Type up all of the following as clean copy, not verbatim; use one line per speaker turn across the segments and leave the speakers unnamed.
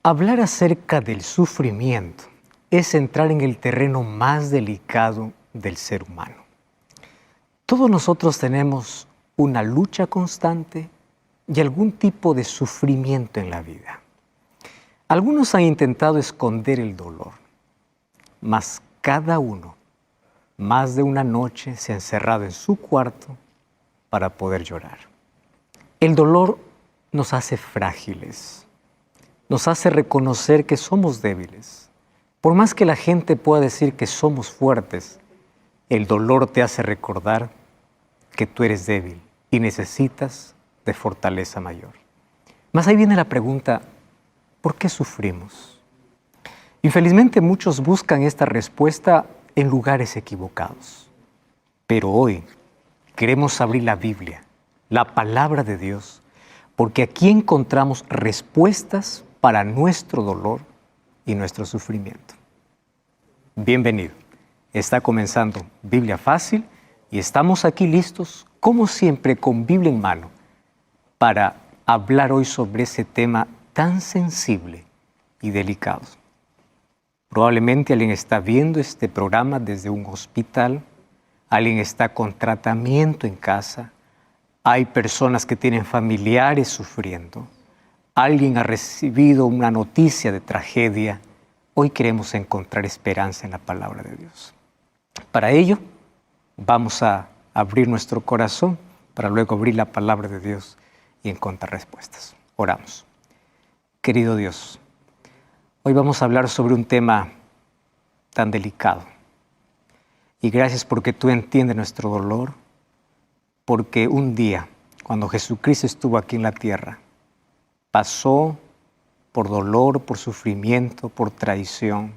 Hablar acerca del sufrimiento es entrar en el terreno más delicado del ser humano. Todos nosotros tenemos una lucha constante y algún tipo de sufrimiento en la vida. Algunos han intentado esconder el dolor, mas cada uno, más de una noche, se ha encerrado en su cuarto para poder llorar. El dolor nos hace frágiles, nos hace reconocer que somos débiles. Por más que la gente pueda decir que somos fuertes, el dolor te hace recordar que tú eres débil y necesitas de fortaleza mayor. Mas ahí viene la pregunta, ¿por qué sufrimos? Infelizmente muchos buscan esta respuesta en lugares equivocados. Pero hoy queremos abrir la Biblia, la palabra de Dios, porque aquí encontramos respuestas para nuestro dolor y nuestro sufrimiento. Bienvenido. Está comenzando Biblia Fácil y estamos aquí listos, como siempre, con Biblia en mano, para hablar hoy sobre ese tema tan sensible y delicado. Probablemente alguien está viendo este programa desde un hospital, alguien está con tratamiento en casa, hay personas que tienen familiares sufriendo, alguien ha recibido una noticia de tragedia. Hoy queremos encontrar esperanza en la palabra de Dios. Para ello, vamos a abrir nuestro corazón para luego abrir la palabra de Dios y encontrar respuestas. Oramos. Querido Dios, hoy vamos a hablar sobre un tema tan delicado. Y gracias porque tú entiendes nuestro dolor, porque un día, cuando Jesucristo estuvo aquí en la tierra, pasó por dolor, por sufrimiento, por traición,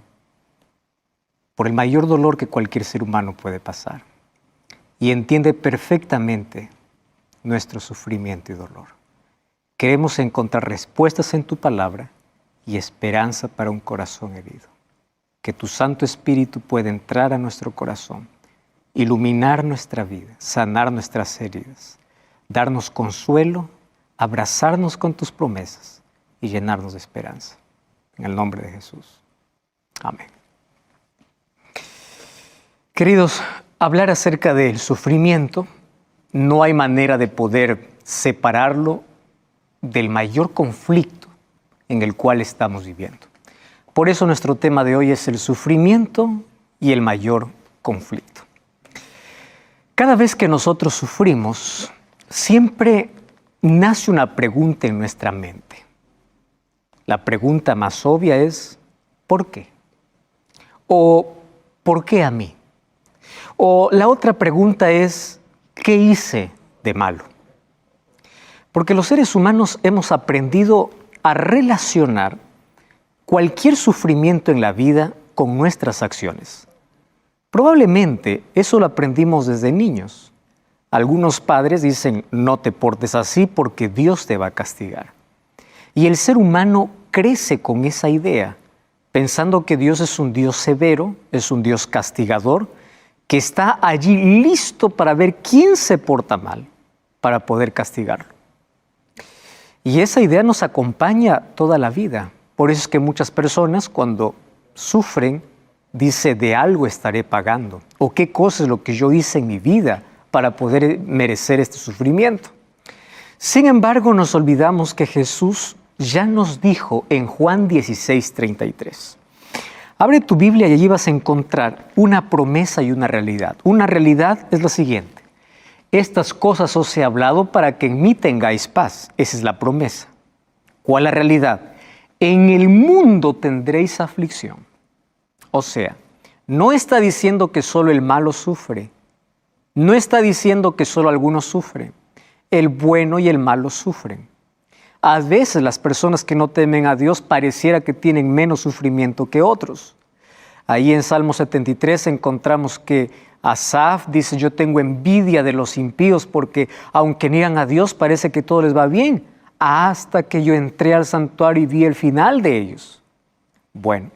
por el mayor dolor que cualquier ser humano puede pasar. Y entiende perfectamente nuestro sufrimiento y dolor. Queremos encontrar respuestas en tu palabra y esperanza para un corazón herido. Que tu Santo Espíritu pueda entrar a nuestro corazón, iluminar nuestra vida, sanar nuestras heridas, darnos consuelo, abrazarnos con tus promesas y llenarnos de esperanza. En el nombre de Jesús. Amén. Queridos, hablar acerca del sufrimiento, no hay manera de poder separarlo del mayor conflicto en el cual estamos viviendo. Por eso nuestro tema de hoy es el sufrimiento y el mayor conflicto. Cada vez que nosotros sufrimos, siempre nace una pregunta en nuestra mente. La pregunta más obvia es, ¿por qué? O, ¿por qué a mí? O la otra pregunta es, ¿qué hice de malo? Porque los seres humanos hemos aprendido a relacionar cualquier sufrimiento en la vida con nuestras acciones. Probablemente eso lo aprendimos desde niños. Algunos padres dicen, no te portes así porque Dios te va a castigar. Y el ser humano crece con esa idea, pensando que Dios es un Dios severo, es un Dios castigador, que está allí listo para ver quién se porta mal, para poder castigarlo. Y esa idea nos acompaña toda la vida. Por eso es que muchas personas cuando sufren, dicen, de algo estaré pagando, o qué cosa es lo que yo hice en mi vida para poder merecer este sufrimiento. Sin embargo, nos olvidamos que Jesús ya nos dijo en Juan 16:33. Abre tu Biblia y allí vas a encontrar una promesa y una realidad. Una realidad es la siguiente. Estas cosas os he hablado para que en mí tengáis paz. Esa es la promesa. ¿Cuál es la realidad? En el mundo tendréis aflicción. O sea, no está diciendo que solo el malo sufre. No está diciendo que solo algunos sufren. El bueno y el malo sufren. A veces las personas que no temen a Dios pareciera que tienen menos sufrimiento que otros. Ahí en Salmo 73 encontramos que Asaf dice, yo tengo envidia de los impíos porque aunque niegan a Dios parece que todo les va bien, hasta que yo entré al santuario y vi el final de ellos. Bueno,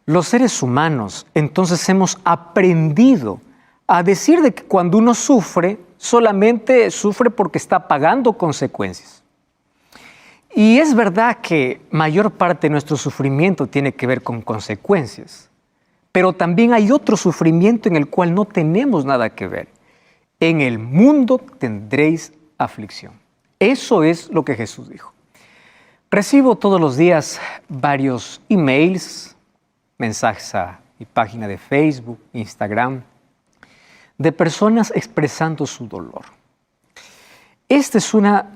los seres humanos entonces hemos aprendido a decir de que cuando uno sufre, solamente sufre porque está pagando consecuencias. Y es verdad que mayor parte de nuestro sufrimiento tiene que ver con consecuencias, pero también hay otro sufrimiento en el cual no tenemos nada que ver. En el mundo tendréis aflicción. Eso es lo que Jesús dijo. Recibo todos los días varios emails, mensajes a mi página de Facebook, Instagram, de personas expresando su dolor. Esta es una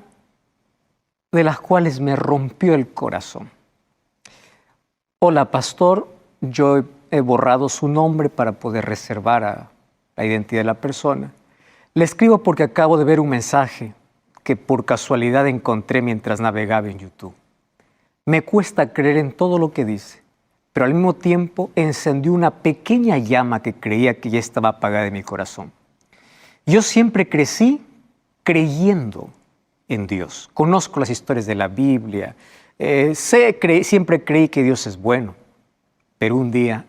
de las cuales me rompió el corazón. Hola, pastor, yo he borrado su nombre para poder reservar la identidad de la persona. Le escribo porque acabo de ver un mensaje que por casualidad encontré mientras navegaba en YouTube. Me cuesta creer en todo lo que dice, pero al mismo tiempo encendió una pequeña llama que creía que ya estaba apagada en mi corazón. Yo siempre crecí creyendo en Dios. Conozco las historias de la Biblia, siempre creí que Dios es bueno, pero un día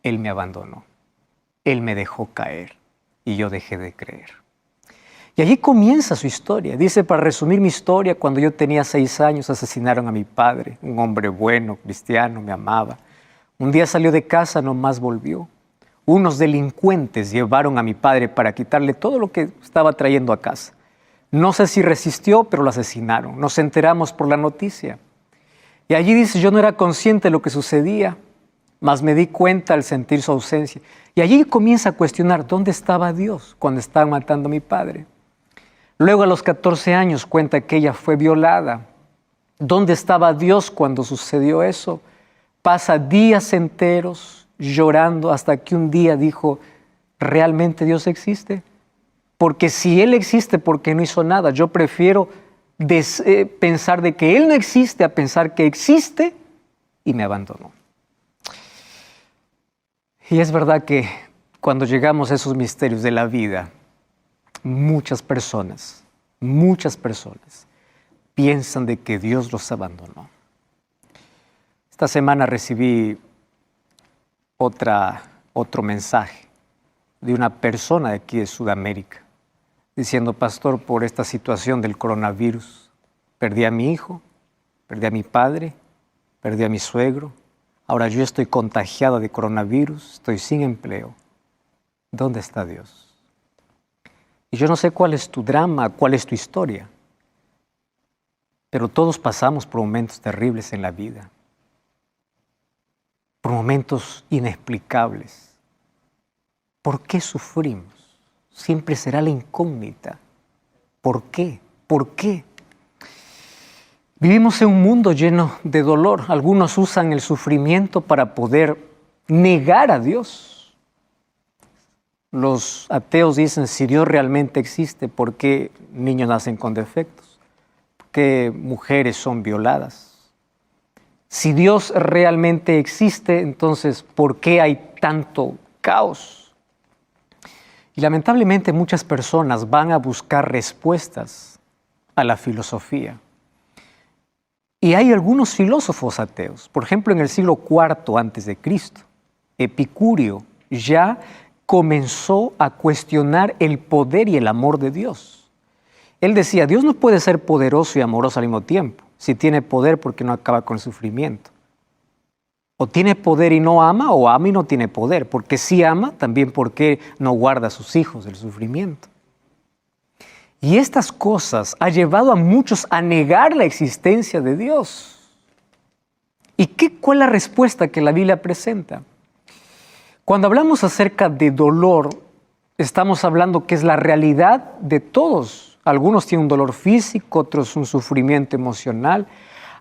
Él me abandonó, Él me dejó caer y yo dejé de creer. Y allí comienza su historia. Dice, para resumir mi historia, cuando yo tenía 6 años asesinaron a mi padre, un hombre bueno, cristiano, me amaba. Un día salió de casa, no más volvió. Unos delincuentes llevaron a mi padre para quitarle todo lo que estaba trayendo a casa. No sé si resistió, pero lo asesinaron. Nos enteramos por la noticia. Y allí dice, yo no era consciente de lo que sucedía, mas me di cuenta al sentir su ausencia. Y allí comienza a cuestionar, ¿dónde estaba Dios cuando estaban matando a mi padre? Luego a los 14 años cuenta que ella fue violada. ¿Dónde estaba Dios cuando sucedió eso? Pasa días enteros llorando hasta que un día dijo, ¿realmente Dios existe? Porque si Él existe, ¿por qué no hizo nada? Yo prefiero pensar de que Él no existe a pensar que existe y me abandonó. Y es verdad que cuando llegamos a esos misterios de la vida, muchas personas piensan de que Dios los abandonó. Esta semana recibí otro mensaje de una persona de aquí de Sudamérica, diciendo, pastor, por esta situación del coronavirus, perdí a mi hijo, perdí a mi padre, perdí a mi suegro, ahora yo estoy contagiada de coronavirus, estoy sin empleo. ¿Dónde está Dios? Y yo no sé cuál es tu drama, cuál es tu historia, pero todos pasamos por momentos terribles en la vida, por momentos inexplicables. ¿Por qué sufrimos? Siempre será la incógnita. ¿Por qué? ¿Por qué? Vivimos en un mundo lleno de dolor. Algunos usan el sufrimiento para poder negar a Dios. Los ateos dicen, si Dios realmente existe, ¿por qué niños nacen con defectos? ¿Por qué mujeres son violadas? Si Dios realmente existe, entonces, ¿por qué hay tanto caos? Y lamentablemente muchas personas van a buscar respuestas a la filosofía. Y hay algunos filósofos ateos. Por ejemplo, en el siglo IV a.C., Epicurio ya comenzó a cuestionar el poder y el amor de Dios. Él decía, Dios no puede ser poderoso y amoroso al mismo tiempo. Si tiene poder, ¿por qué no acaba con el sufrimiento? O tiene poder y no ama, o ama y no tiene poder. Porque si ama, también ¿por qué no guarda a sus hijos del sufrimiento? Y estas cosas han llevado a muchos a negar la existencia de Dios. ¿Y cuál es la respuesta que la Biblia presenta? Cuando hablamos acerca de dolor, estamos hablando que es la realidad de todos. Algunos tienen un dolor físico, otros un sufrimiento emocional.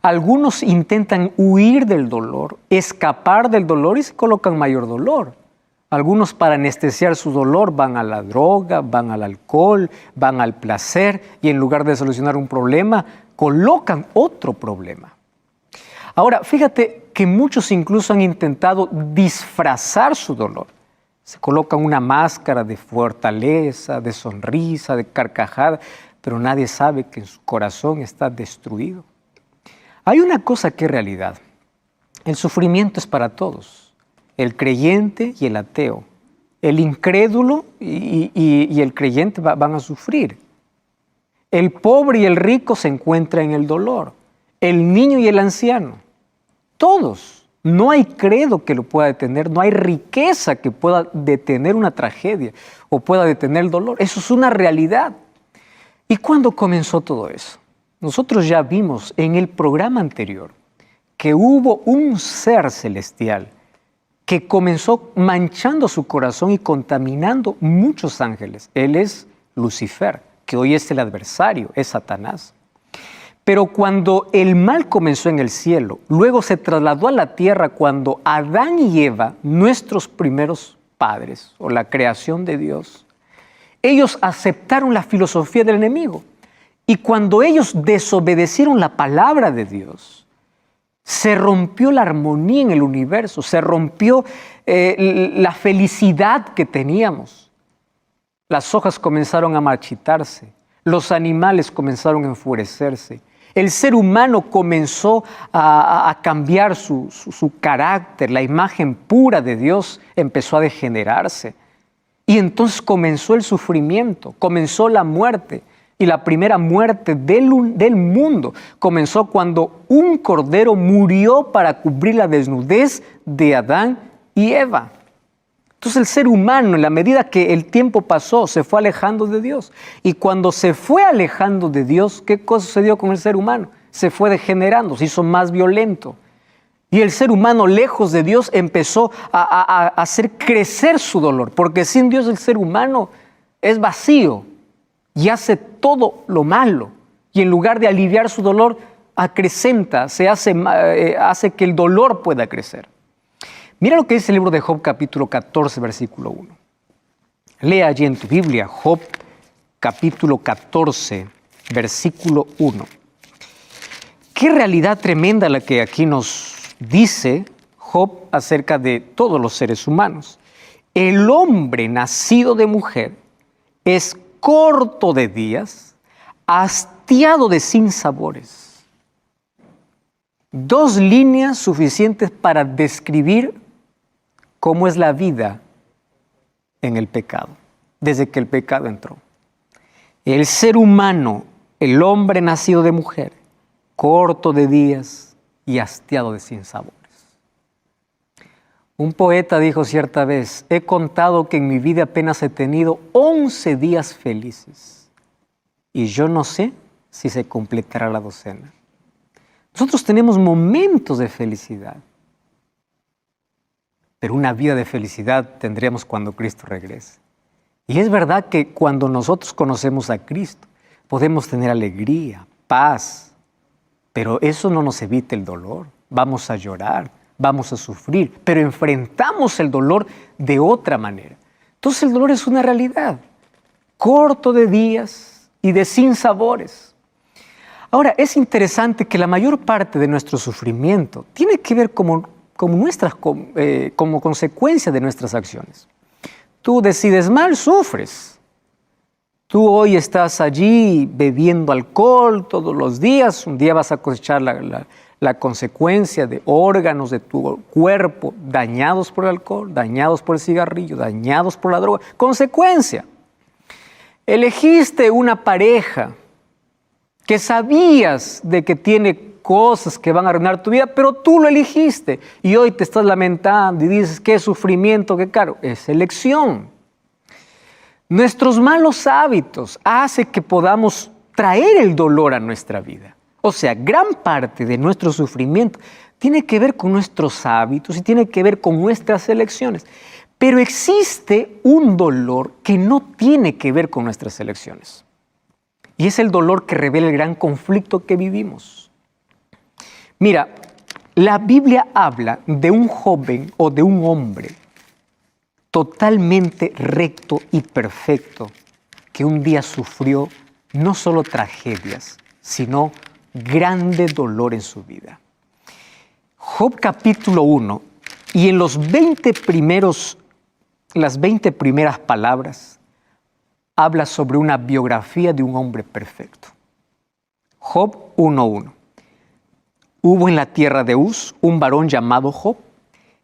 Algunos intentan huir del dolor, escapar del dolor y se colocan mayor dolor. Algunos para anestesiar su dolor van a la droga, van al alcohol, van al placer y en lugar de solucionar un problema, colocan otro problema. Ahora, fíjate que muchos incluso han intentado disfrazar su dolor. Se colocan una máscara de fortaleza, de sonrisa, de carcajada, pero nadie sabe que en su corazón está destruido. Hay una cosa que es realidad. El sufrimiento es para todos. El creyente y el ateo. El incrédulo y el creyente van a sufrir. El pobre y el rico se encuentran en el dolor. el niño y el anciano. Todos. No hay credo que lo pueda detener, no hay riqueza que pueda detener una tragedia o pueda detener el dolor. Eso es una realidad. ¿Y cuándo comenzó todo eso? Nosotros ya vimos en el programa anterior que hubo un ser celestial que comenzó manchando su corazón y contaminando muchos ángeles. Él es Lucifer, que hoy es el adversario, es Satanás. Pero cuando el mal comenzó en el cielo, luego se trasladó a la tierra cuando Adán y Eva, nuestros primeros padres o la creación de Dios, ellos aceptaron la filosofía del enemigo. Y cuando ellos desobedecieron la palabra de Dios, se rompió la armonía en el universo, se rompió la felicidad que teníamos. Las hojas comenzaron a marchitarse, los animales comenzaron a enfurecerse. El ser humano comenzó a cambiar su carácter, la imagen pura de Dios empezó a degenerarse. Y entonces comenzó el sufrimiento, comenzó la muerte. Y la primera muerte del mundo comenzó cuando un cordero murió para cubrir la desnudez de Adán y Eva. Entonces el ser humano, en la medida que el tiempo pasó, se fue alejando de Dios. Y cuando se fue alejando de Dios, ¿qué cosa sucedió con el ser humano? Se fue degenerando, se hizo más violento. Y el ser humano, lejos de Dios, empezó a hacer crecer su dolor. Porque sin Dios el ser humano es vacío y hace todo lo malo. Y en lugar de aliviar su dolor, acrecenta, hace que el dolor pueda crecer. Mira lo que dice el libro de Job, capítulo 14, versículo 1. Lea allí en tu Biblia, Job, capítulo 14, versículo 1. Qué realidad tremenda la que aquí nos dice Job acerca de todos los seres humanos. El hombre nacido de mujer es corto de días, hastiado de sinsabores. 2 líneas suficientes para describir cómo es la vida en el pecado, desde que el pecado entró. El ser humano, el hombre nacido de mujer, corto de días y hastiado de sinsabores. Un poeta dijo cierta vez: he contado que en mi vida apenas he tenido 11 días felices y yo no sé si se completará la docena. Nosotros tenemos momentos de felicidad, pero una vida de felicidad tendremos cuando Cristo regrese. Y es verdad que cuando nosotros conocemos a Cristo, podemos tener alegría, paz, pero eso no nos evita el dolor. Vamos a llorar, vamos a sufrir, pero enfrentamos el dolor de otra manera. Entonces el dolor es una realidad, corto de días y de sinsabores. Ahora, es interesante que la mayor parte de nuestro sufrimiento tiene que ver como consecuencia de nuestras acciones. Tú decides mal, sufres. Tú hoy estás allí bebiendo alcohol todos los días, un día vas a cosechar la consecuencia de órganos de tu cuerpo dañados por el alcohol, dañados por el cigarrillo, dañados por la droga. Consecuencia. Elegiste una pareja que sabías de que tiene cosas que van a arruinar tu vida, pero tú lo elegiste y hoy te estás lamentando y dices qué sufrimiento, qué caro. Es elección. Nuestros malos hábitos hacen que podamos traer el dolor a nuestra vida. O sea, gran parte de nuestro sufrimiento tiene que ver con nuestros hábitos y tiene que ver con nuestras elecciones. Pero existe un dolor que no tiene que ver con nuestras elecciones. Y es el dolor que revela el gran conflicto que vivimos. Mira, la Biblia habla de un joven o de un hombre totalmente recto y perfecto que un día sufrió no solo tragedias, sino grande dolor en su vida. Job capítulo 1, y en las 20 primeras palabras, habla sobre una biografía de un hombre perfecto. Job 1:1. Hubo en la tierra de Uz un varón llamado Job.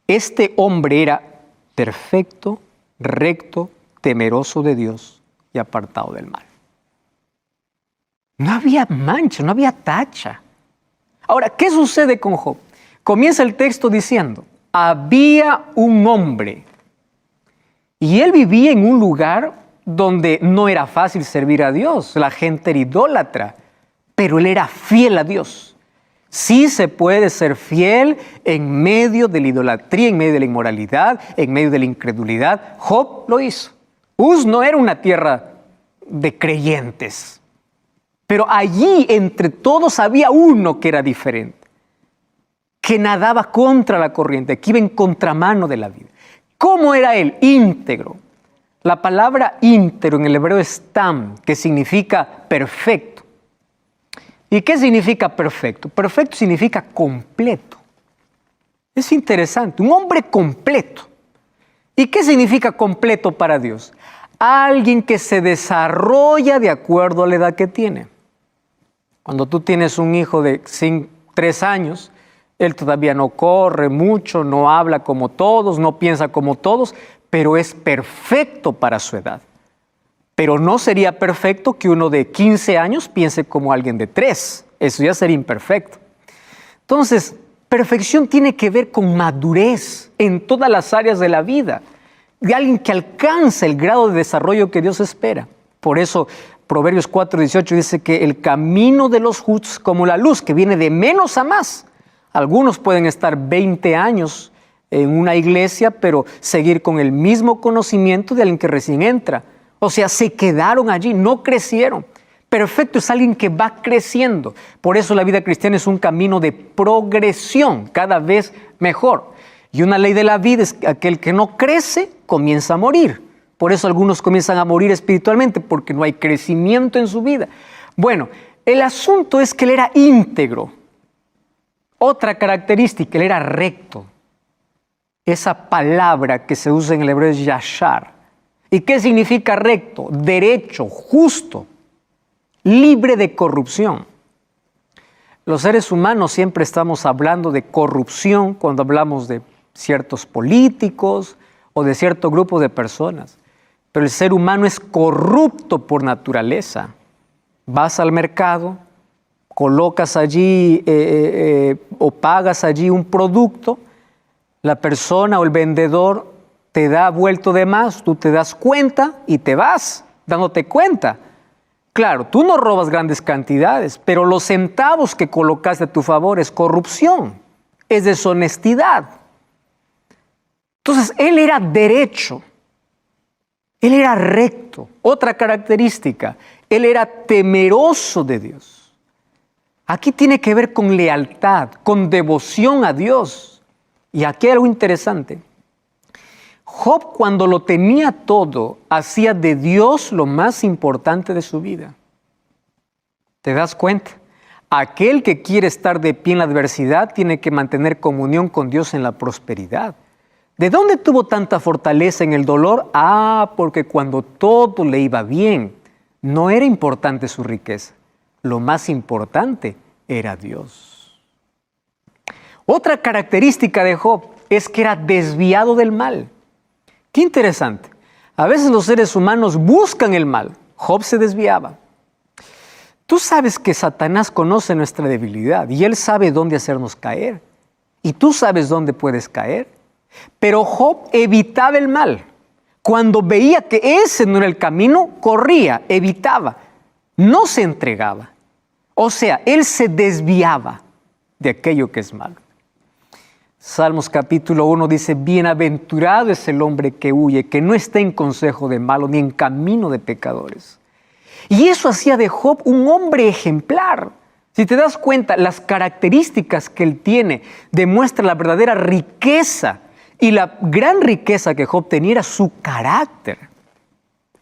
Este hombre era perfecto, recto, temeroso de Dios y apartado del mal. No había mancha, no había tacha. Ahora, ¿qué sucede con Job? Comienza el texto diciendo, había un hombre y él vivía en un lugar donde no era fácil servir a Dios. La gente era idólatra, pero él era fiel a Dios. Sí se puede ser fiel en medio de la idolatría, en medio de la inmoralidad, en medio de la incredulidad. Job lo hizo. Uz no era una tierra de creyentes, pero allí entre todos había uno que era diferente, que nadaba contra la corriente, que iba en contramano de la vida. ¿Cómo era él? Íntegro. La palabra íntegro en el hebreo es tam, que significa perfecto. ¿Y qué significa perfecto? Perfecto significa completo. Es interesante, un hombre completo. ¿Y qué significa completo para Dios? Alguien que se desarrolla de acuerdo a la edad que tiene. Cuando tú tienes un hijo de 3 años, él todavía no corre mucho, no habla como todos, no piensa como todos, pero es perfecto para su edad. Pero no sería perfecto que uno de 15 años piense como alguien de 3. Eso ya sería imperfecto. Entonces, perfección tiene que ver con madurez en todas las áreas de la vida, de alguien que alcanza el grado de desarrollo que Dios espera. Por eso, Proverbios 4:18 dice que el camino de los justos es como la luz, que viene de menos a más. Algunos pueden estar 20 años en una iglesia, pero seguir con el mismo conocimiento de alguien que recién entra. O sea, se quedaron allí, no crecieron. Perfecto es alguien que va creciendo. Por eso la vida cristiana es un camino de progresión, cada vez mejor. Y una ley de la vida es que aquel que no crece comienza a morir. Por eso algunos comienzan a morir espiritualmente, porque no hay crecimiento en su vida. Bueno, el asunto es que él era íntegro. Otra característica, él era recto. Esa palabra que se usa en el hebreo es yashar. ¿Y qué significa recto? Derecho, justo, libre de corrupción. Los seres humanos siempre estamos hablando de corrupción cuando hablamos de ciertos políticos o de cierto grupo de personas. Pero el ser humano es corrupto por naturaleza. Vas al mercado, colocas allí o pagas allí un producto, la persona o el vendedor te da vuelto de más, tú te das cuenta y te vas dándote cuenta. Claro, tú no robas grandes cantidades, pero los centavos que colocaste a tu favor es corrupción, es deshonestidad. Entonces, él era derecho, él era recto. Otra característica, él era temeroso de Dios. Aquí tiene que ver con lealtad, con devoción a Dios. Y aquí hay algo interesante. Job, cuando lo tenía todo, hacía de Dios lo más importante de su vida. ¿Te das cuenta? Aquel que quiere estar de pie en la adversidad tiene que mantener comunión con Dios en la prosperidad. ¿De dónde tuvo tanta fortaleza en el dolor? Porque cuando todo le iba bien, no era importante su riqueza. Lo más importante era Dios. Otra característica de Job es que era desviado del mal. Qué interesante. A veces los seres humanos buscan el mal. Job se desviaba. Tú sabes que Satanás conoce nuestra debilidad y él sabe dónde hacernos caer. Y tú sabes dónde puedes caer. Pero Job evitaba el mal. Cuando veía que ese no era el camino, corría, evitaba. No se entregaba. O sea, él se desviaba de aquello que es malo. Salmos capítulo 1 dice, bienaventurado es el hombre que huye, que no está en consejo de malo ni en camino de pecadores. Y eso hacía de Job un hombre ejemplar. Si te das cuenta, las características que él tiene demuestran la verdadera riqueza. Y la gran riqueza que Job tenía era su carácter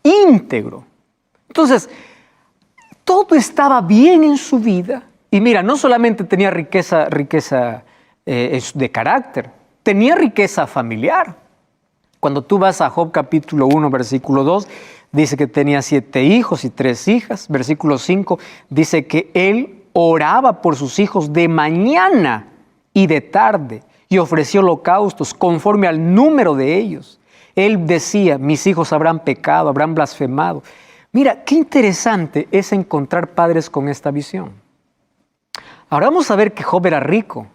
íntegro. Entonces, todo estaba bien en su vida. Y mira, no solamente tenía riqueza de carácter, tenía riqueza familiar. Cuando tú vas a Job capítulo 1, versículo 2, dice que tenía 7 hijos y 3 hijas. Versículo 5 dice que él oraba por sus hijos de mañana y de tarde y ofreció holocaustos conforme al número de ellos. Él decía, mis hijos habrán pecado, habrán blasfemado. Mira, qué interesante es encontrar padres con esta visión. Ahora vamos a ver que Job era rico,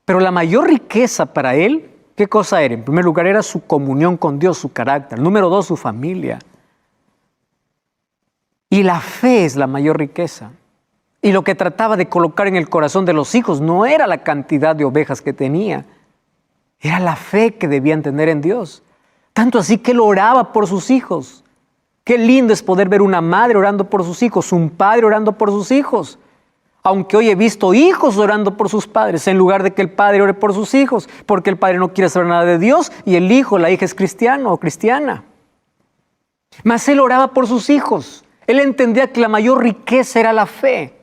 pero la mayor riqueza para él, ¿qué cosa era? En primer lugar era su comunión con Dios, su carácter. Número 2, su familia. Y la fe es la mayor riqueza. Y lo que trataba de colocar en el corazón de los hijos no era la cantidad de ovejas que tenía, era la fe que debían tener en Dios. Tanto así que él oraba por sus hijos. Qué lindo es poder ver una madre orando por sus hijos, un padre orando por sus hijos. Aunque hoy he visto hijos orando por sus padres, en lugar de que el padre ore por sus hijos, porque el padre no quiere saber nada de Dios y el hijo, la hija es cristiano o cristiana. Mas él oraba por sus hijos. Él entendía que la mayor riqueza era la fe.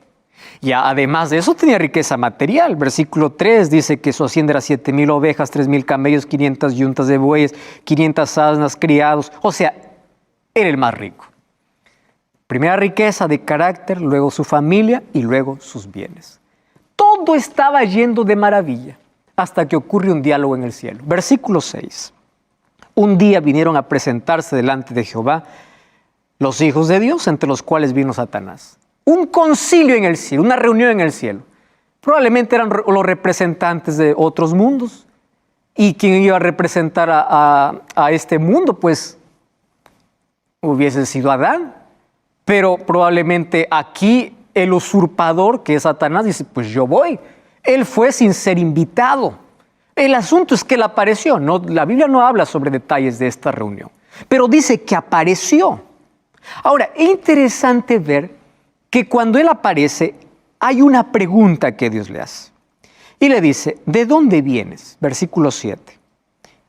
Y además de eso tenía riqueza material. Versículo 3 dice que su hacienda era 7,000 ovejas, 3,000 camellos, 500 yuntas de bueyes, 500 asnas, criados. O sea, era el más rico. Primera riqueza de carácter, luego su familia y luego sus bienes. Todo estaba yendo de maravilla hasta que ocurre un diálogo en el cielo. Versículo 6. Un día vinieron a presentarse delante de Jehová los hijos de Dios, entre los cuales vino Satanás. Un concilio en el cielo, una reunión en el cielo. Probablemente eran los representantes de otros mundos. ¿Y quién iba a representar a este mundo? Pues hubiese sido Adán. Pero probablemente aquí el usurpador, que es Satanás, dice, pues yo voy. Él fue sin ser invitado. El asunto es que él apareció. No, la Biblia no habla sobre detalles de esta reunión, pero dice que apareció. Ahora, es interesante ver que cuando él aparece, hay una pregunta que Dios le hace. Y le dice, ¿de dónde vienes? Versículo 7.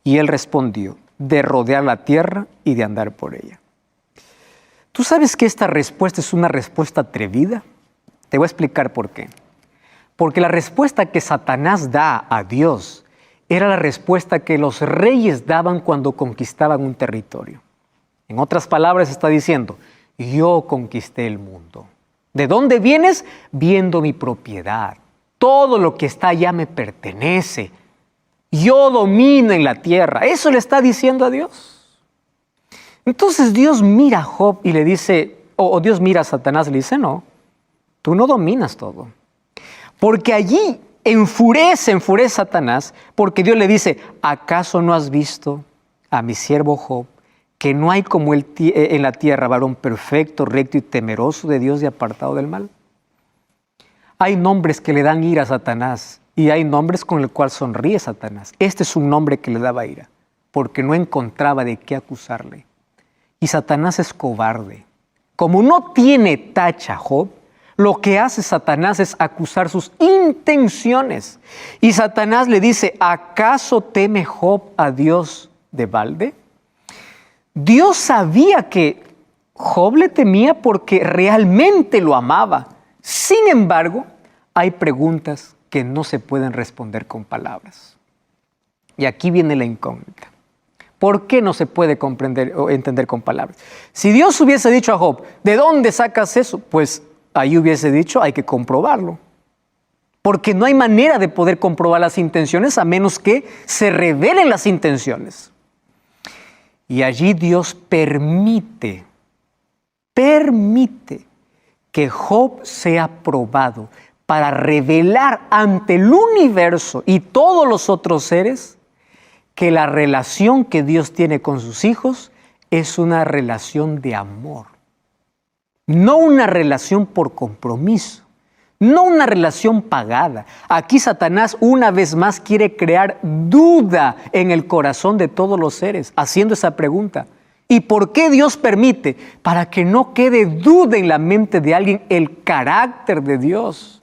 Y él respondió, de rodear la tierra y de andar por ella. ¿Tú sabes que esta respuesta es una respuesta atrevida? Te voy a explicar por qué. Porque la respuesta que Satanás da a Dios era la respuesta que los reyes daban cuando conquistaban un territorio. En otras palabras está diciendo, yo conquisté el mundo. ¿De dónde vienes? Viendo mi propiedad. Todo lo que está allá me pertenece. Yo domino en la tierra. Eso le está diciendo a Dios. Entonces Dios mira a Job y le dice, o Dios mira a Satanás y le dice, no, tú no dominas todo. Porque allí enfurece Satanás, porque Dios le dice, ¿acaso no has visto a mi siervo Job, que no hay como él en la tierra varón perfecto, recto y temeroso de Dios y apartado del mal? Hay nombres que le dan ira a Satanás y hay nombres con el cual sonríe Satanás. Este es un nombre que le daba ira, porque no encontraba de qué acusarle. Y Satanás es cobarde. Como no tiene tacha Job, lo que hace Satanás es acusar sus intenciones. Y Satanás le dice, ¿acaso teme Job a Dios de balde? Dios sabía que Job le temía porque realmente lo amaba. Sin embargo, hay preguntas que no se pueden responder con palabras. Y aquí viene la incógnita. ¿Por qué no se puede comprender o entender con palabras? Si Dios hubiese dicho a Job, ¿de dónde sacas eso? Pues ahí hubiese dicho, hay que comprobarlo. Porque no hay manera de poder comprobar las intenciones a menos que se revelen las intenciones. Y allí Dios permite que Job sea probado para revelar ante el universo y todos los otros seres que la relación que Dios tiene con sus hijos es una relación de amor. No una relación por compromiso, no una relación pagada. Aquí Satanás una vez más quiere crear duda en el corazón de todos los seres, haciendo esa pregunta. ¿Y por qué Dios permite? Para que no quede duda en la mente de alguien el carácter de Dios.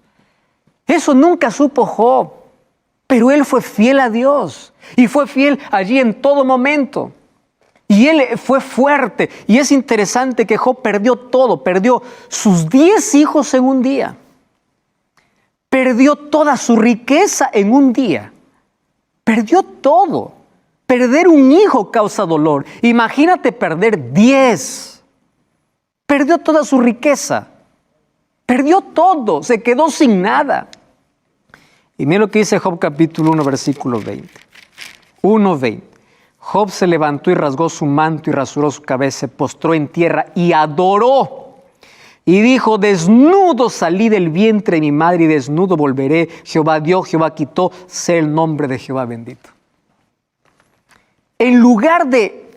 Eso nunca supo Job, pero él fue fiel a Dios y fue fiel allí en todo momento. Y él fue fuerte. Y es interesante que Job perdió todo. Perdió sus 10 hijos en un día. Perdió toda su riqueza en un día. Perdió todo. Perder un hijo causa dolor. Imagínate perder 10. Perdió toda su riqueza. Perdió todo. Se quedó sin nada. Y mira lo que dice Job capítulo 1, versículo 20. 1:20. Job se levantó y rasgó su manto y rasuró su cabeza, se postró en tierra y adoró. Y dijo, desnudo salí del vientre de mi madre y desnudo volveré. Jehová dio, Jehová quitó, sea el nombre de Jehová bendito. En lugar de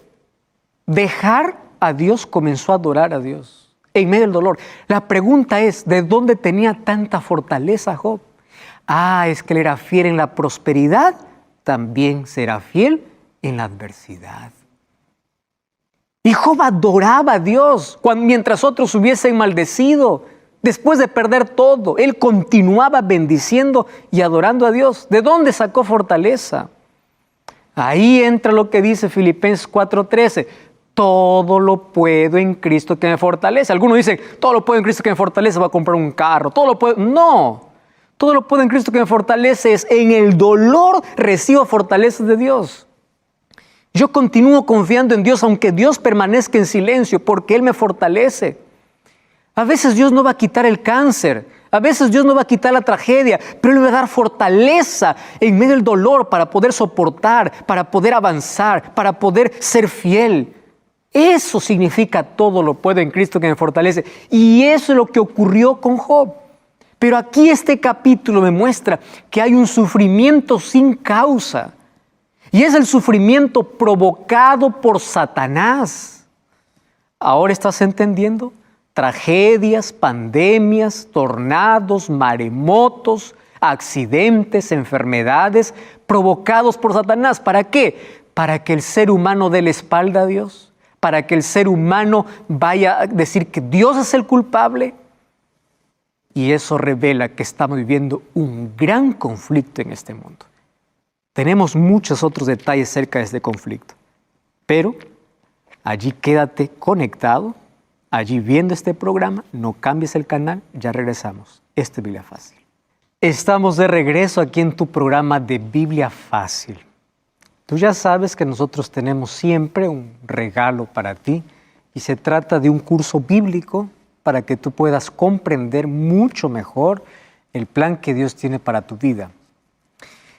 dejar a Dios, comenzó a adorar a Dios en medio del dolor. La pregunta es, ¿de dónde tenía tanta fortaleza Job? Es que él era fiel en la prosperidad, también será fiel en la adversidad. Y Job adoraba a Dios mientras otros hubiesen maldecido. Después de perder todo, él continuaba bendiciendo y adorando a Dios. ¿De dónde sacó fortaleza? Ahí entra lo que dice Filipenses 4:13. Todo lo puedo en Cristo que me fortalece. Algunos dicen, todo lo puedo en Cristo que me fortalece, va a comprar un carro. Todo lo puedo. No, todo lo puedo en Cristo que me fortalece es en el dolor recibo fortaleza de Dios. Yo continúo confiando en Dios, aunque Dios permanezca en silencio, porque Él me fortalece. A veces Dios no va a quitar el cáncer, a veces Dios no va a quitar la tragedia, pero Él me va a dar fortaleza en medio del dolor para poder soportar, para poder avanzar, para poder ser fiel. Eso significa todo lo puedo en Cristo que me fortalece. Y eso es lo que ocurrió con Job. Pero aquí este capítulo me muestra que hay un sufrimiento sin causa. Y es el sufrimiento provocado por Satanás. ¿Ahora estás entendiendo? Tragedias, pandemias, tornados, maremotos, accidentes, enfermedades provocados por Satanás. ¿Para qué? Para que el ser humano dé la espalda a Dios. Para que el ser humano vaya a decir que Dios es el culpable. Y eso revela que estamos viviendo un gran conflicto en este mundo. Tenemos muchos otros detalles acerca de este conflicto, pero allí quédate conectado, allí viendo este programa, no cambies el canal, ya regresamos. Esto es Biblia Fácil. Estamos de regreso aquí en tu programa de Biblia Fácil. Tú ya sabes que nosotros tenemos siempre un regalo para ti y se trata de un curso bíblico para que tú puedas comprender mucho mejor el plan que Dios tiene para tu vida.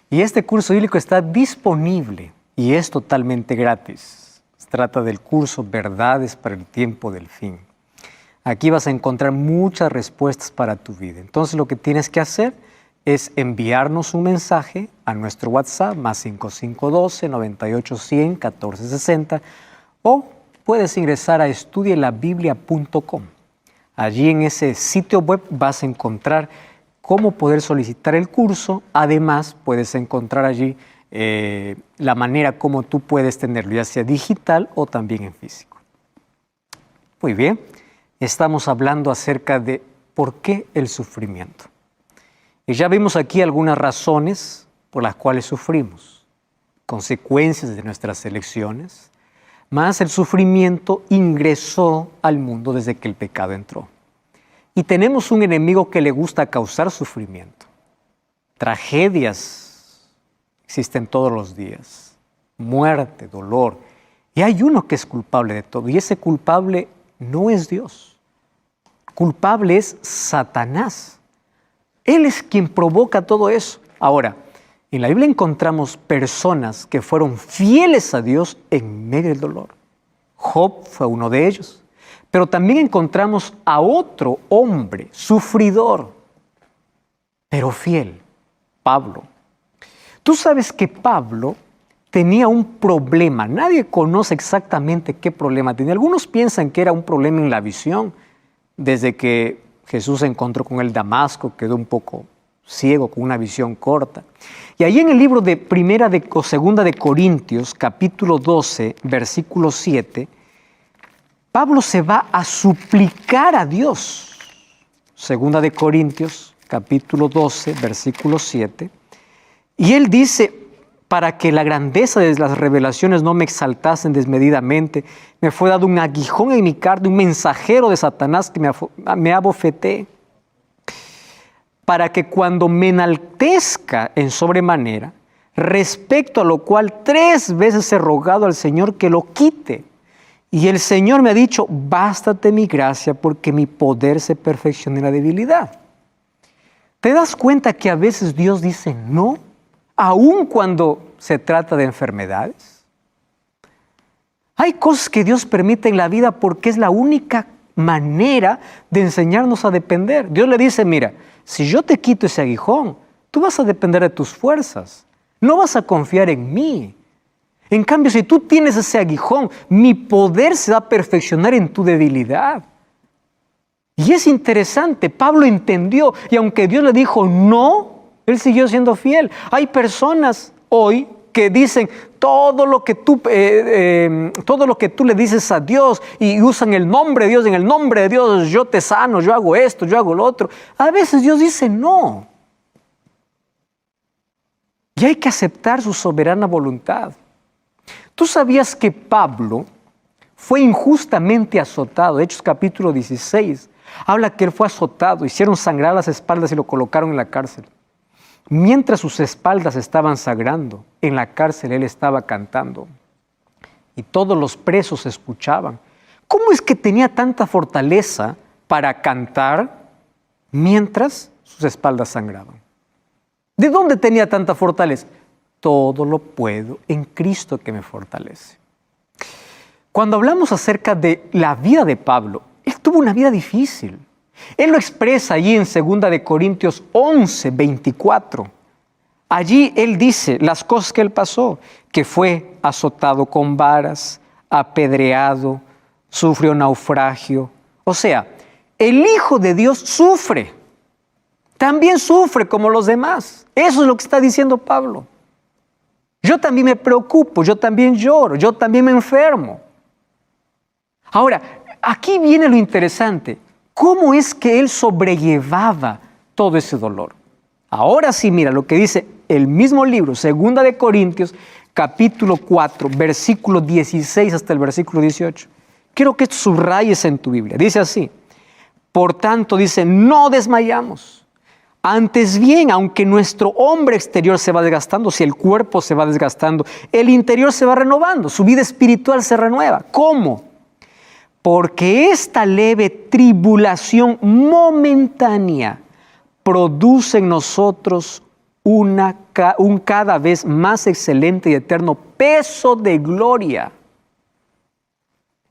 Y este curso bíblico está disponible y es totalmente gratis. Se trata del curso Verdades para el tiempo del fin. Aquí vas a encontrar muchas respuestas para tu vida. Entonces lo que tienes que hacer es enviarnos un mensaje a nuestro WhatsApp más 5512-9810-1460 o puedes ingresar a estudielabiblia.com. Allí en ese sitio web vas a encontrar cómo poder solicitar el curso. Además, puedes encontrar allí la manera como tú puedes tenerlo, ya sea digital o también en físico. Muy bien, estamos hablando acerca de por qué el sufrimiento. Y ya vimos aquí algunas razones por las cuales sufrimos, consecuencias de nuestras elecciones, más el sufrimiento ingresó al mundo desde que el pecado entró. Y tenemos un enemigo que le gusta causar sufrimiento. Tragedias existen todos los días. Muerte, dolor. Y hay uno que es culpable de todo. Y ese culpable no es Dios. Culpable es Satanás. Él es quien provoca todo eso. Ahora, en la Biblia encontramos personas que fueron fieles a Dios en medio del dolor. Job fue uno de ellos. Pero también encontramos a otro hombre sufridor, pero fiel, Pablo. Tú sabes que Pablo tenía un problema. Nadie conoce exactamente qué problema tenía. Algunos piensan que era un problema en la visión. Desde que Jesús se encontró con él en Damasco, quedó un poco ciego, con una visión corta. Y ahí en el libro de Primera o Segunda de Corintios, capítulo 12, versículo 7, Pablo se va a suplicar a Dios. Segunda de Corintios, capítulo 12, versículo 7. Y él dice, para que la grandeza de las revelaciones no me exaltasen desmedidamente, me fue dado un aguijón en mi carne, un mensajero de Satanás que me abofetee, para que cuando me enaltezca en sobremanera, respecto a lo cual 3 veces he rogado al Señor que lo quite. Y el Señor me ha dicho, bástate mi gracia porque mi poder se perfecciona en la debilidad. ¿Te das cuenta que a veces Dios dice no, aun cuando se trata de enfermedades? Hay cosas que Dios permite en la vida porque es la única manera de enseñarnos a depender. Dios le dice, mira, si yo te quito ese aguijón, tú vas a depender de tus fuerzas. No vas a confiar en mí. En cambio, si tú tienes ese aguijón, mi poder se va a perfeccionar en tu debilidad. Y es interesante, Pablo entendió, y aunque Dios le dijo no, él siguió siendo fiel. Hay personas hoy que dicen todo lo que tú le dices a Dios y usan el nombre de Dios, en el nombre de Dios yo te sano, yo hago esto, yo hago lo otro. A veces Dios dice no. Y hay que aceptar su soberana voluntad. ¿Tú sabías que Pablo fue injustamente azotado? Hechos capítulo 16 habla que él fue azotado, hicieron sangrar las espaldas y lo colocaron en la cárcel. Mientras sus espaldas estaban sangrando, en la cárcel él estaba cantando. Y todos los presos escuchaban. ¿Cómo es que tenía tanta fortaleza para cantar mientras sus espaldas sangraban? ¿De dónde tenía tanta fortaleza? Todo lo puedo en Cristo que me fortalece. Cuando hablamos acerca de la vida de Pablo, él tuvo una vida difícil. Él lo expresa allí en 2 de Corintios 11, 24. Allí él dice las cosas que él pasó, que fue azotado con varas, apedreado, sufrió naufragio. O sea, el Hijo de Dios sufre. También sufre como los demás. Eso es lo que está diciendo Pablo. Yo también me preocupo, yo también lloro, yo también me enfermo. Ahora, aquí viene lo interesante. ¿Cómo es que él sobrellevaba todo ese dolor? Ahora sí, mira lo que dice el mismo libro, 2 de Corintios, capítulo 4, versículo 16 hasta el versículo 18. Quiero que subrayes en tu Biblia. Dice así: por tanto, dice, no desmayamos. Antes bien, aunque nuestro hombre exterior se va desgastando, si el cuerpo se va desgastando, el interior se va renovando, su vida espiritual se renueva. ¿Cómo? Porque esta leve tribulación momentánea produce en nosotros un cada vez más excelente y eterno peso de gloria.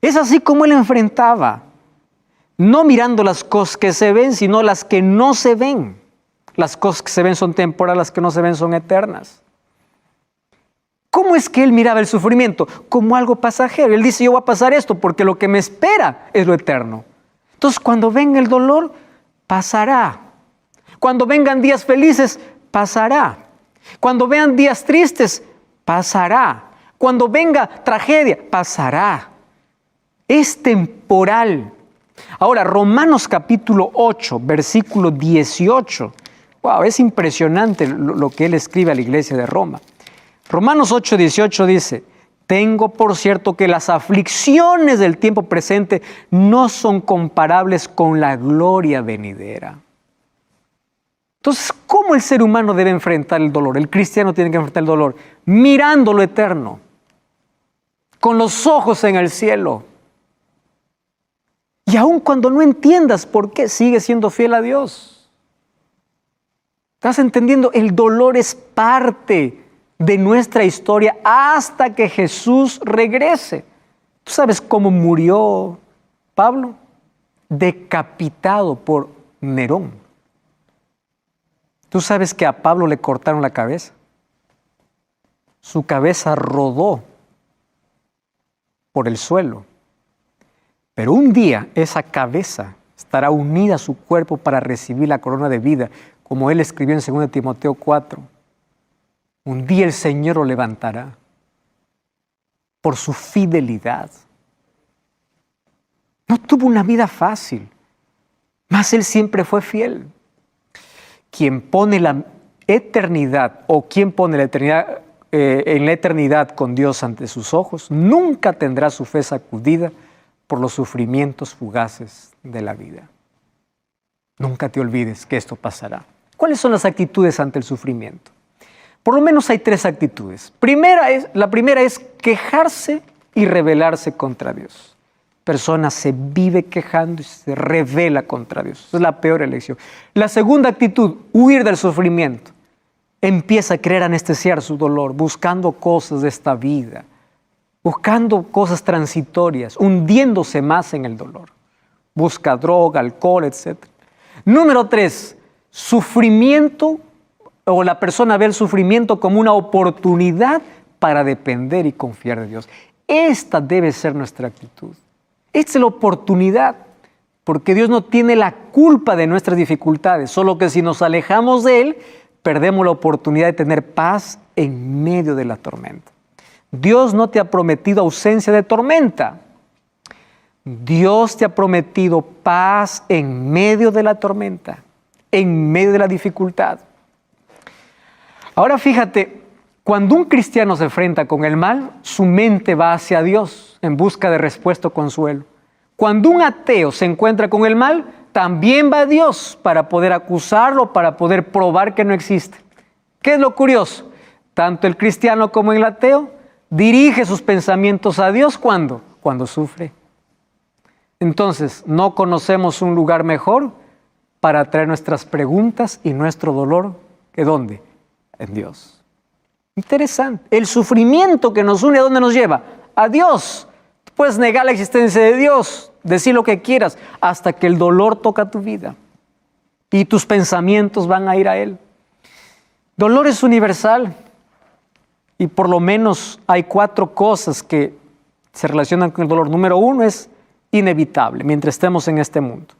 Es así como él enfrentaba, no mirando las cosas que se ven, sino las que no se ven. Las cosas que se ven son temporales, las que no se ven son eternas. ¿Cómo es que él miraba el sufrimiento? Como algo pasajero. Él dice, yo voy a pasar esto porque lo que me espera es lo eterno. Entonces, cuando venga el dolor, pasará. Cuando vengan días felices, pasará. Cuando vean días tristes, pasará. Cuando venga tragedia, pasará. Es temporal. Ahora, Romanos capítulo 8, versículo 18. Wow, es impresionante lo que él escribe a la iglesia de Roma. Romanos 8, 18 dice, tengo por cierto que las aflicciones del tiempo presente no son comparables con la gloria venidera. Entonces, ¿cómo el ser humano debe enfrentar el dolor? El cristiano tiene que enfrentar el dolor mirando lo eterno, con los ojos en el cielo. Y aun cuando no entiendas por qué, sigue siendo fiel a Dios. ¿Estás entendiendo? El dolor es parte de nuestra historia hasta que Jesús regrese. ¿Tú sabes cómo murió Pablo? Decapitado por Nerón. ¿Tú sabes que a Pablo le cortaron la cabeza? Su cabeza rodó por el suelo. Pero un día esa cabeza estará unida a su cuerpo para recibir la corona de vida, como él escribió en 2 Timoteo 4. Un día el Señor lo levantará por su fidelidad. No tuvo una vida fácil, mas él siempre fue fiel. Quien pone la eternidad o quien pone la eternidad en la eternidad con Dios ante sus ojos, nunca tendrá su fe sacudida por los sufrimientos fugaces de la vida. Nunca te olvides que esto pasará. ¿Cuáles son las actitudes ante el sufrimiento? Por lo menos hay 3 actitudes. La primera es quejarse y rebelarse contra Dios. Persona se vive quejando y se rebela contra Dios. Esa es la peor elección. La segunda actitud, huir del sufrimiento. Empieza a querer anestesiar su dolor, buscando cosas de esta vida, buscando cosas transitorias, hundiéndose más en el dolor. busca droga, alcohol, etc. Número 3, sufrimiento, o la persona ve el sufrimiento como una oportunidad para depender y confiar de Dios. Esta debe ser nuestra actitud. Esta es la oportunidad, porque Dios no tiene la culpa de nuestras dificultades, solo que si nos alejamos de Él, perdemos la oportunidad de tener paz en medio de la tormenta. Dios no te ha prometido ausencia de tormenta. Dios te ha prometido paz en medio de la tormenta, en medio de la dificultad. Ahora fíjate, cuando un cristiano se enfrenta con el mal, su mente va hacia Dios en busca de respuesta o consuelo. Cuando un ateo se encuentra con el mal, también va a Dios para poder acusarlo, para poder probar que no existe. ¿Qué es lo curioso? Tanto el cristiano como el ateo dirige sus pensamientos a Dios cuando sufre. Entonces, ¿no conocemos un lugar mejor para traer nuestras preguntas y nuestro dolor que dónde? En Dios. Interesante. El sufrimiento que nos une, ¿a dónde nos lleva? A Dios. Tú puedes negar la existencia de Dios, decir lo que quieras, hasta que el dolor toca tu vida y tus pensamientos van a ir a Él. Dolor es universal y por lo menos hay 4 cosas que se relacionan con el dolor. Número 1 es inevitable mientras estemos en este mundo.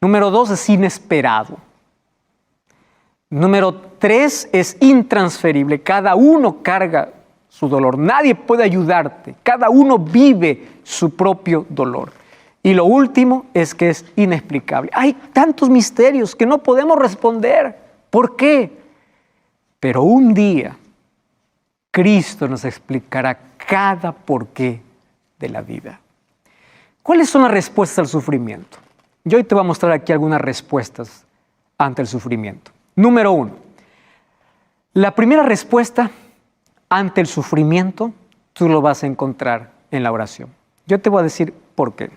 Número 2 es inesperado. Número 3 es intransferible. Cada uno carga su dolor. Nadie puede ayudarte. Cada uno vive su propio dolor. Y lo último es que es inexplicable. Hay tantos misterios que no podemos responder. ¿Por qué? Pero un día Cristo nos explicará cada porqué de la vida. ¿Cuáles son las respuestas al sufrimiento? Yo hoy te voy a mostrar aquí algunas respuestas ante el sufrimiento. Número 1. La primera respuesta ante el sufrimiento, tú lo vas a encontrar en la oración. Yo te voy a decir por qué.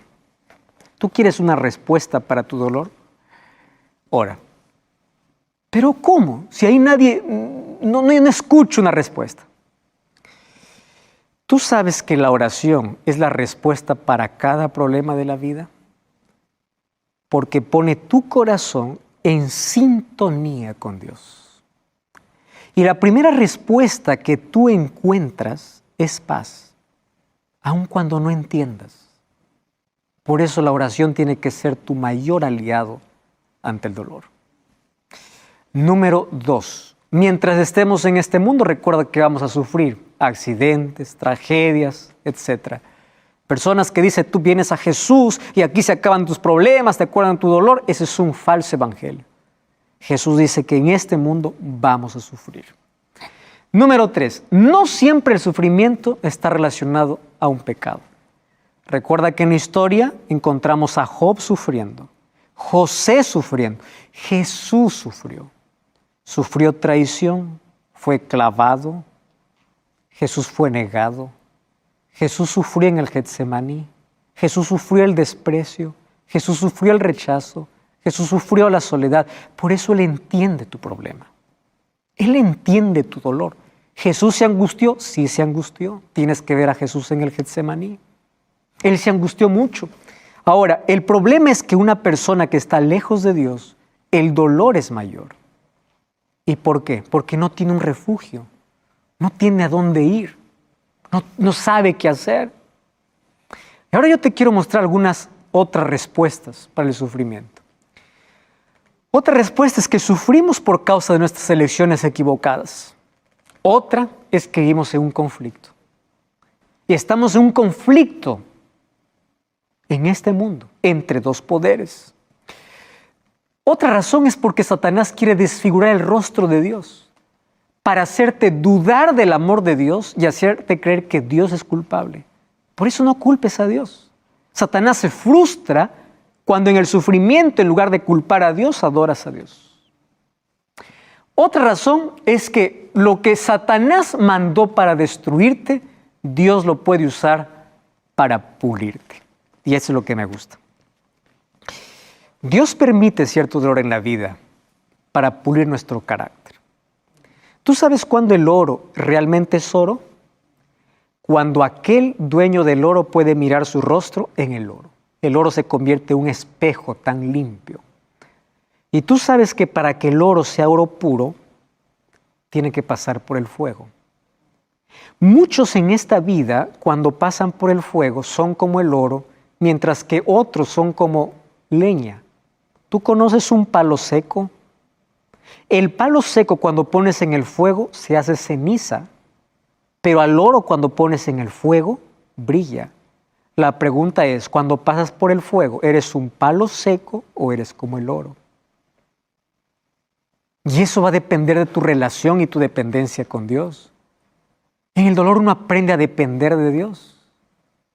¿Tú quieres una respuesta para tu dolor? Ora. ¿Pero cómo? Si ahí nadie, no escucho una respuesta. ¿Tú sabes que la oración es la respuesta para cada problema de la vida? Porque pone tu corazón en sintonía con Dios. Y la primera respuesta que tú encuentras es paz, aun cuando no entiendas. Por eso la oración tiene que ser tu mayor aliado ante el dolor. Número 2. Mientras estemos en este mundo, recuerda que vamos a sufrir accidentes, tragedias, etc. Personas que dicen, tú vienes a Jesús y aquí se acaban tus problemas, te acuerdan tu dolor. Ese es un falso evangelio. Jesús dice que en este mundo vamos a sufrir. Número 3. No siempre el sufrimiento está relacionado a un pecado. Recuerda que en la historia encontramos a Job sufriendo, José sufriendo, Jesús sufrió. Sufrió traición, fue clavado, Jesús fue negado, Jesús sufrió en el Getsemaní, Jesús sufrió el desprecio, Jesús sufrió el rechazo, Jesús sufrió la soledad. Por eso Él entiende tu problema. Él entiende tu dolor. ¿Jesús se angustió? Sí se angustió. Tienes que ver a Jesús en el Getsemaní. Él se angustió mucho. Ahora, el problema es que una persona que está lejos de Dios, el dolor es mayor. ¿Y por qué? Porque no tiene un refugio, no tiene a dónde ir, no sabe qué hacer. Y ahora yo te quiero mostrar algunas otras respuestas para el sufrimiento. Otra respuesta es que sufrimos por causa de nuestras elecciones equivocadas. Otra es que vivimos en un conflicto. Y estamos en un conflicto en este mundo entre 2 poderes. Otra razón es porque Satanás quiere desfigurar el rostro de Dios para hacerte dudar del amor de Dios y hacerte creer que Dios es culpable. Por eso no culpes a Dios. Satanás se frustra cuando en el sufrimiento, en lugar de culpar a Dios, adoras a Dios. Otra razón es que lo que Satanás mandó para destruirte, Dios lo puede usar para pulirte. Y eso es lo que me gusta. Dios permite cierto dolor en la vida para pulir nuestro carácter. ¿Tú sabes cuándo el oro realmente es oro? Cuando aquel dueño del oro puede mirar su rostro en el oro. el oro se convierte en un espejo tan limpio. Y tú sabes que para que el oro sea oro puro, tiene que pasar por el fuego. Muchos en esta vida, cuando pasan por el fuego, son como el oro, mientras que otros son como leña. ¿Tú conoces un palo seco? El palo seco, cuando pones en el fuego, se hace ceniza, pero al oro, cuando pones en el fuego, brilla. La pregunta es, cuando pasas por el fuego, ¿eres un palo seco o eres como el oro? Y eso va a depender de tu relación y tu dependencia con Dios. En el dolor uno aprende a depender de Dios.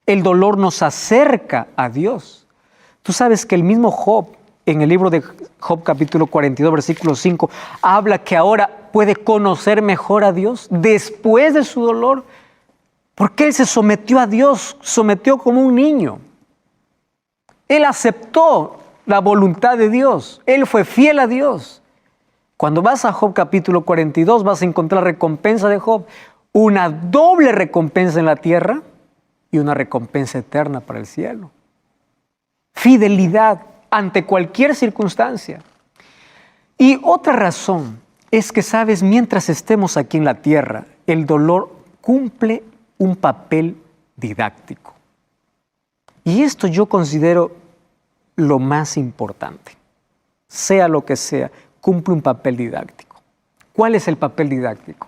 El dolor nos acerca a Dios. Tú sabes que el mismo Job, en el libro de Job capítulo 42, versículo 5, habla que ahora puede conocer mejor a Dios después de su dolor, porque él se sometió a Dios, sometió como un niño. Él aceptó la voluntad de Dios, él fue fiel a Dios. Cuando vas a Job capítulo 42 vas a encontrar recompensa de Job, una doble recompensa en la tierra y una recompensa eterna para el cielo. Fidelidad ante cualquier circunstancia. Y otra razón es que, sabes, mientras estemos aquí en la tierra, el dolor cumple un papel didáctico. Y esto yo considero lo más importante. Sea lo que sea, cumple un papel didáctico. ¿Cuál es el papel didáctico?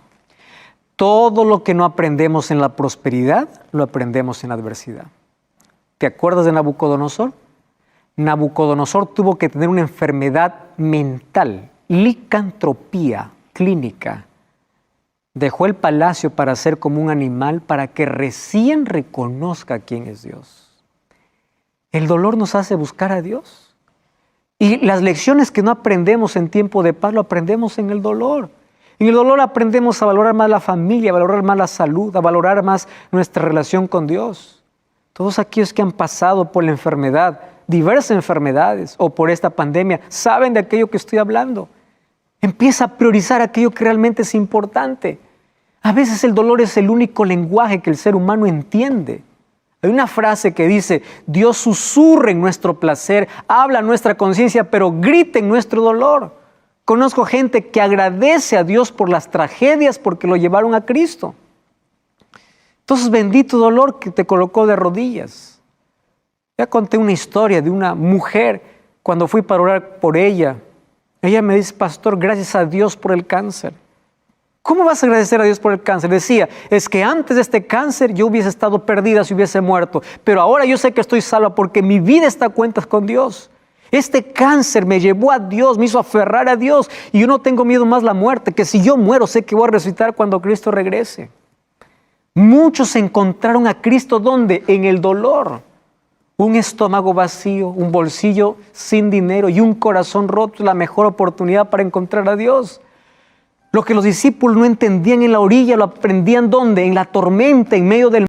Todo lo que no aprendemos en la prosperidad, lo aprendemos en la adversidad. ¿Te acuerdas de Nabucodonosor? Nabucodonosor tuvo que tener una enfermedad mental, licantropía clínica. Dejó el palacio para ser como un animal para que recién reconozca quién es Dios. El dolor nos hace buscar a Dios. Y las lecciones que no aprendemos en tiempo de paz, lo aprendemos en el dolor. En el dolor aprendemos a valorar más la familia, a valorar más la salud, a valorar más nuestra relación con Dios. Todos aquellos que han pasado por la enfermedad, diversas enfermedades o por esta pandemia, saben de aquello que estoy hablando. Empieza a priorizar aquello que realmente es importante. A veces el dolor es el único lenguaje que el ser humano entiende. Hay una frase que dice, Dios susurra en nuestro placer, habla en nuestra conciencia, pero grita en nuestro dolor. Conozco gente que agradece a Dios por las tragedias porque lo llevaron a Cristo. Entonces, bendito dolor que te colocó de rodillas. Ya conté una historia de una mujer, cuando fui para orar por ella. Ella me dice, pastor, gracias a Dios por el cáncer. ¿Cómo vas a agradecer a Dios por el cáncer? Decía, es que antes de este cáncer yo hubiese estado perdida si hubiese muerto, pero ahora yo sé que estoy salva porque mi vida está a cuentas con Dios. Este cáncer me llevó a Dios, me hizo aferrar a Dios y yo no tengo miedo más a la muerte, que si yo muero sé que voy a resucitar cuando Cristo regrese. Muchos encontraron a Cristo, ¿dónde? En el dolor. Un estómago vacío, un bolsillo sin dinero y un corazón roto es la mejor oportunidad para encontrar a Dios. Lo que los discípulos no entendían en la orilla, lo aprendían ¿dónde? En la tormenta, en medio del